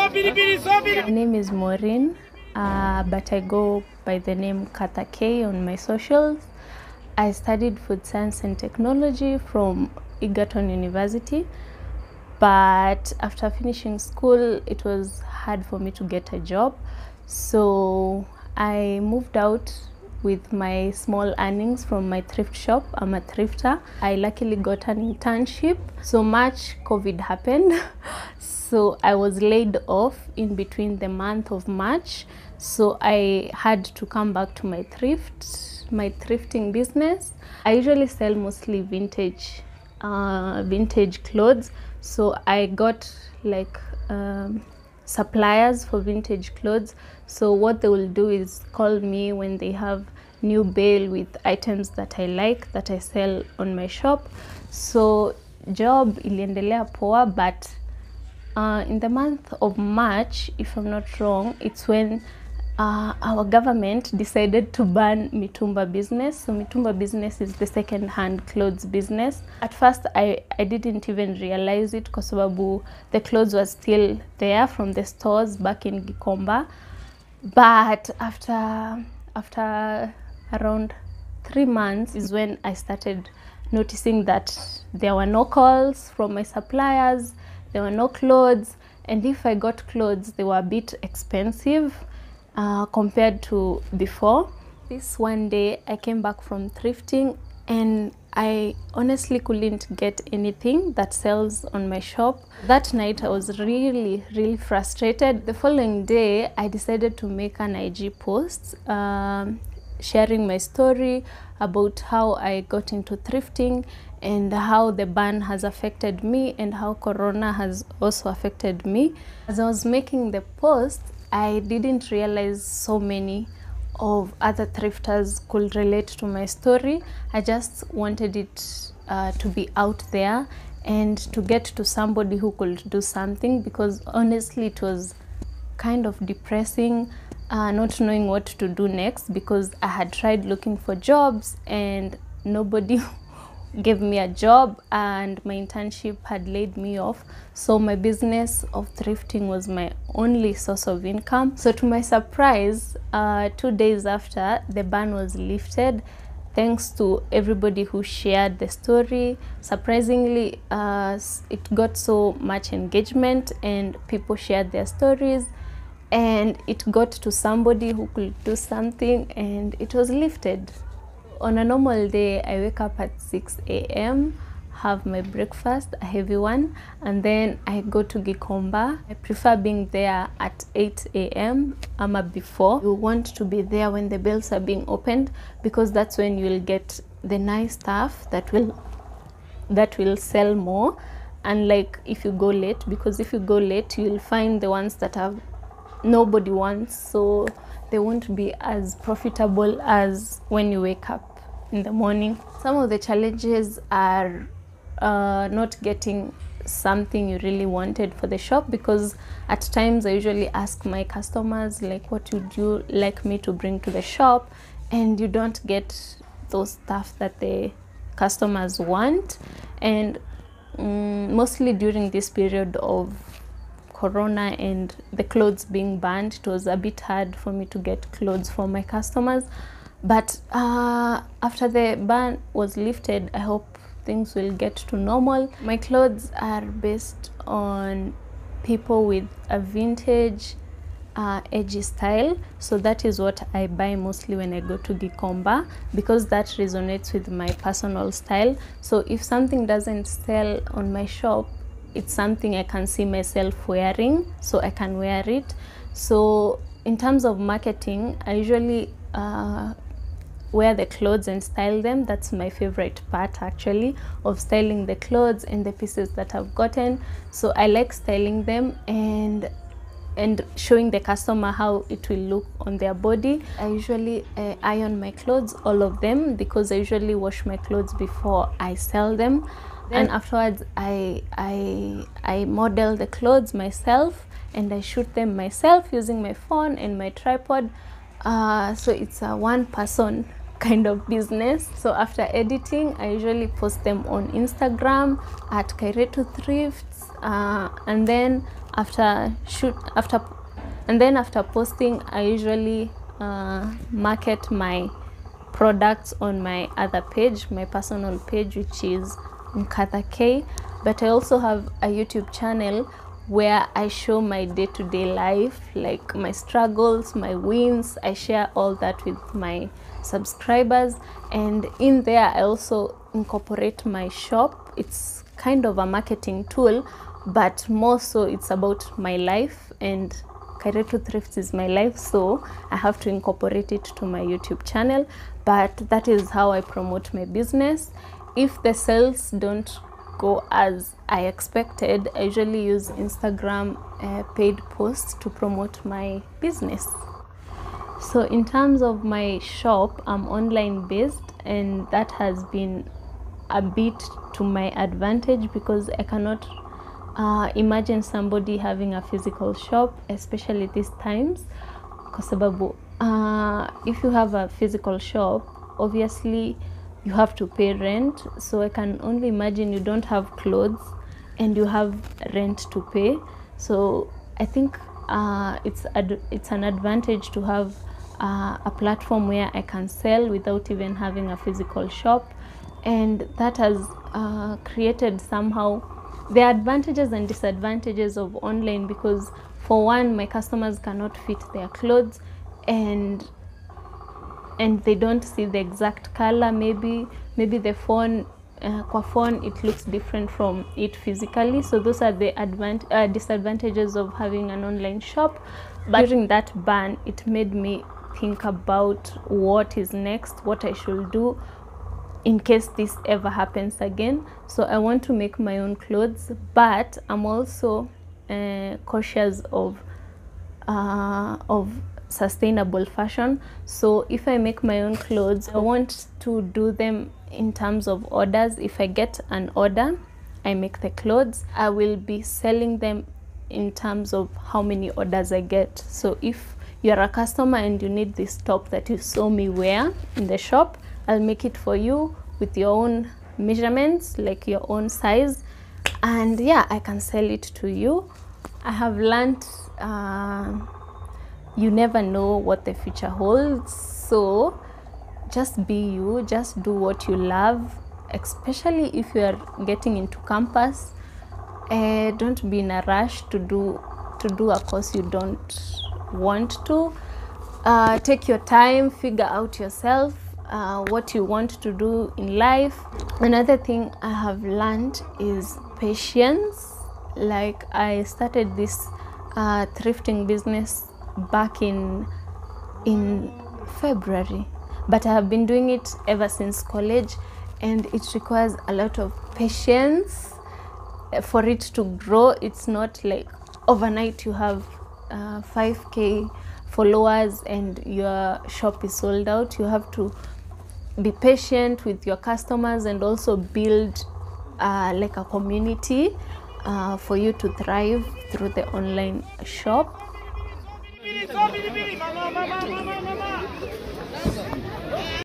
My name is Maureen, but I go by the name Katha K on my socials. I studied food science and technology from Egerton University, but after finishing school, it was hard for me to get a job. So I moved out with my small earnings from my thrift shop. I'm a thrifter. I luckily got an internship. So March, COVID happened. So I was laid off in between the month of March. So I had to come back to my thrifting business. I usually sell mostly vintage clothes. So I got like suppliers for vintage clothes. So what they will do is call me when they have new bale with items that I like, that I sell on my shop. So job iliendelea poa, but in the month of March, if I'm not wrong, it's when our government decided to ban mitumba business. So mitumba business is the second-hand clothes business. At first, I didn't even realize it because the clothes were still there from the stores back in Gikomba. But after around 3 months is when I started noticing that there were no calls from my suppliers, there were no clothes, and if I got clothes, they were a bit expensive compared to before. This one day I came back from thrifting and I honestly couldn't get anything that sells on my shop. That night I was really frustrated. The following day I decided to make an IG post sharing my story about how I got into thrifting and how the ban has affected me and how Corona has also affected me. As I was making the post, I didn't realize so many of other thrifters could relate to my story. I just wanted it to be out there and to get to somebody who could do something, because honestly it was kind of depressing not knowing what to do next, because I had tried looking for jobs and nobody gave me a job and my internship had laid me off. So my business of thrifting was my only source of income. So to my surprise, 2 days after, the ban was lifted, thanks to everybody who shared the story. Surprisingly, it got so much engagement and people shared their stories, and it got to somebody who could do something and it was lifted. On a normal day, I wake up at 6 a.m, have my breakfast, a heavy one, and then I go to Gikomba. I prefer being there at 8 a.m. before. You want to be there when the bells are being opened, because that's when you will get the nice stuff that will sell more. Unlike if you go late, because if you go late, you'll find the ones that have nobody wants, so they won't be as profitable as when you wake up in the morning. Some of the challenges are not getting something you really wanted for the shop, because at times I usually ask my customers, like, what would you like me to bring to the shop, and you don't get those stuff that the customers want. And mostly during this period of Corona and the clothes being banned, it was a bit hard for me to get clothes for my customers. But after the ban was lifted, I hope things will get to normal. My clothes are based on people with a vintage edgy style, so that is what I buy mostly when I go to Gikomba, because that resonates with my personal style. So if something doesn't sell on my shop, it's something I can see myself wearing, so I can wear it. So in terms of marketing, I usually wear the clothes and style them. That's my favorite part, actually, of styling the clothes and the pieces that I've gotten. So I like styling them and showing the customer how it will look on their body. I usually iron my clothes, all of them, because I usually wash my clothes before I sell them. And afterwards, I model the clothes myself and I shoot them myself using my phone and my tripod. So it's a one-person kind of business. So after editing, I usually post them on Instagram at Kairetu Thrifts, and then after posting, I usually market my products on my other page, my personal page, which is Nkatha K. But I also have a YouTube channel where I show my day-to-day life, like my struggles, my wins. I share all that with my subscribers, and in there I also incorporate my shop. It's kind of a marketing tool, but more so it's about my life, and Kairetu Thrifts is my life, so I have to incorporate it to my YouTube channel. But that is how I promote my business. If the sales don't go as I expected, I usually use Instagram paid posts to promote my business. So in terms of my shop, I'm online based, and that has been a bit to my advantage because I cannot imagine somebody having a physical shop, especially these times. Kwa sababu if you have a physical shop, obviously you have to pay rent. So I can only imagine you don't have clothes and you have rent to pay. So I think it's an advantage to have a platform where I can sell without even having a physical shop, and that has created somehow the advantages and disadvantages of online, because for one, my customers cannot fit their clothes, and they don't see the exact color. Maybe the phone, kwa phone it looks different from it physically. So those are the disadvantages of having an online shop. But during that ban, it made me think about what is next, what I should do in case this ever happens again. So I want to make my own clothes, but I'm also cautious of sustainable fashion. So if I make my own clothes, I want to do them in terms of orders. If I get an order, I make the clothes. I will be selling them in terms of how many orders I get. So if you're a customer and you need this top that you saw me wear in the shop, I'll make it for you with your own measurements, like your own size, and yeah, I can sell it to you. I have learned you never know what the future holds, so just be you, just do what you love, especially if you are getting into campus. Don't be in a rush to do a course you don't want to. Take your time, figure out yourself what you want to do in life. Another thing I have learned is patience. Like, I started this thrifting business back in February, but I have been doing it ever since college, and it requires a lot of patience for it to grow. It's not like overnight you have 5K followers and your shop is sold out. You have to be patient with your customers and also build like a community for you to thrive through the online shop.